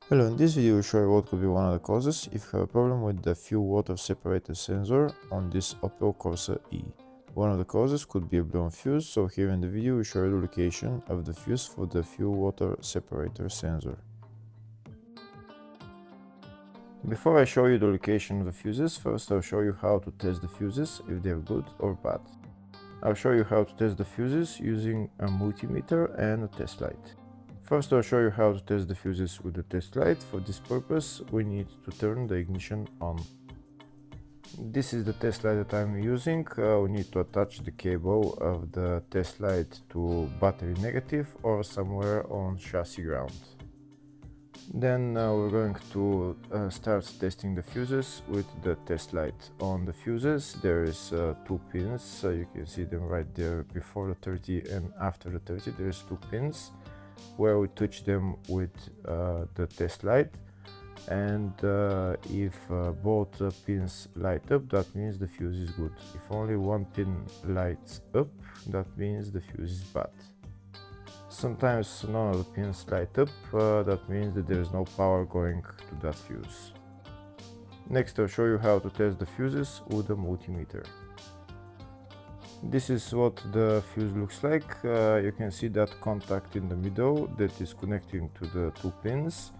Hello, in this video we'll show you what could be one of the causes if you have a problem with the fuel water separator sensor on this Opel Corsa E. One of the causes could be a blown fuse, so here in the video we show you the location of the fuse for the fuel water separator sensor. Before I show you the location of the fuses, first I'll show you how to test the fuses, if they're good or bad. I'll show you how to test the fuses using a multimeter and a test light. First I'll show you how to test the fuses with the test light. For this purpose we need to turn the ignition on. This is the test light that I'm using. We need to attach the cable of the test light to battery negative or somewhere on chassis ground. Then we're going to start testing the fuses with the test light. On the fuses there is two pins, you can see them right there before the 30 and after the 30. There's two pins where we touch them with the test light, and if both pins light up, that means the fuse is good. If only one pin lights up, that means the fuse is bad. Sometimes none of the pins light up, that means that there is no power going to that fuse. Next I'll show you how to test the fuses with a multimeter. This is what the fuse looks like. You can see that contact in the middle that is connecting to the two pins.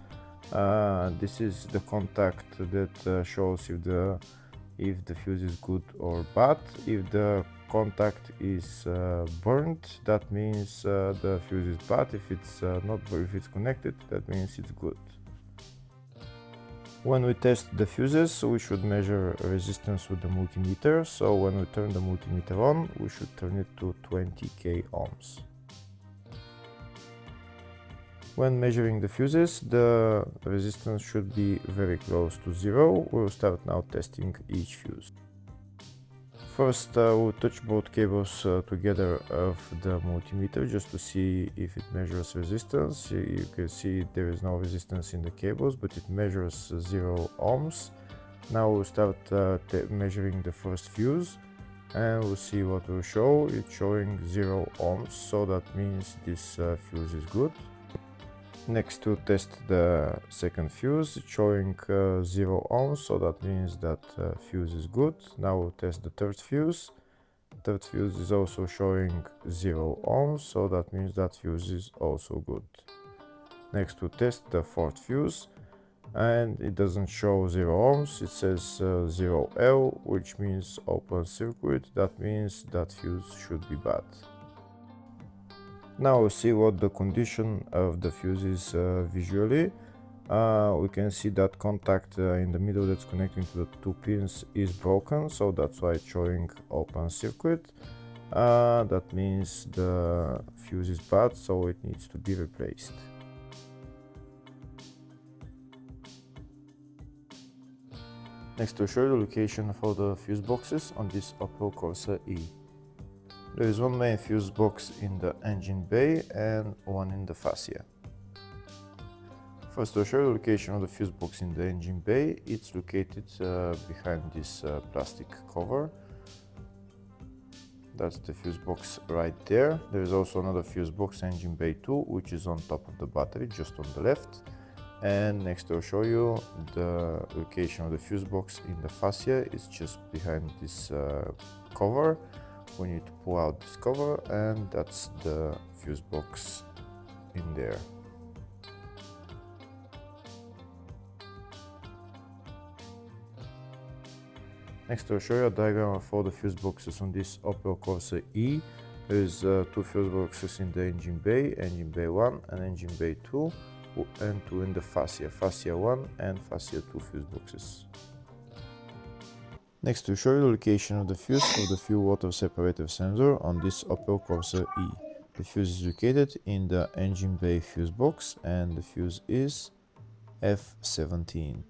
This is the contact that shows if the fuse is good or bad. If the contact is burnt, that means the fuse is bad. If it's not, if it's connected, that means it's good. When we test the fuses, we should measure resistance with the multimeter. So when we turn the multimeter on, we should turn it to 20k ohms. When measuring the fuses, the resistance should be very close to zero. We'll start now testing each fuse. First we'll touch both cables together of the multimeter just to see if it measures resistance. You can see there is no resistance in the cables, but it measures 0 ohms. Now we'll start measuring the first fuse, and we'll see what will show. It's showing 0 ohms, so that means this fuse is good. Next to test the second fuse, it's showing 0 ohms, so that means that fuse is good. Now we'll test the third fuse. Third fuse is also showing 0 ohms, so that means that fuse is also good. Next we'll test the fourth fuse, and it doesn't show 0 ohms, it says 0L, which means open circuit. That means that fuse should be bad. Now we'll see what the condition of the fuse is visually. We can see that contact in the middle that's connecting to the two pins is broken, so that's why it's showing open circuit. That means the fuse is bad, so it needs to be replaced. Next I'll show you the location for the fuse boxes on this Opel Corsa E. There is one main fuse box in the engine bay and one in the fascia. First I'll show you the location of the fuse box in the engine bay. It's located behind this plastic cover. That's the fuse box right there. There is also another fuse box, engine bay 2, which is on top of the battery, just on the left. And next I'll show you the location of the fuse box in the fascia. It's just behind this cover. We need to pull out this cover, and that's the fuse box in there. Next I'll show you a diagram of all the fuse boxes on this Opel Corsa E. There's two fuse boxes in the engine bay 1 and engine bay 2, and two in the fascia 1 and fascia 2 fuse boxes. Next to show you the location of the fuse for the fuel water separator sensor on this Opel Corsa E. The fuse is located in the engine bay fuse box, and the fuse is F17.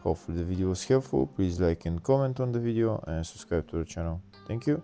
Hopefully the video was helpful. Please like and comment on the video and subscribe to the channel. Thank you.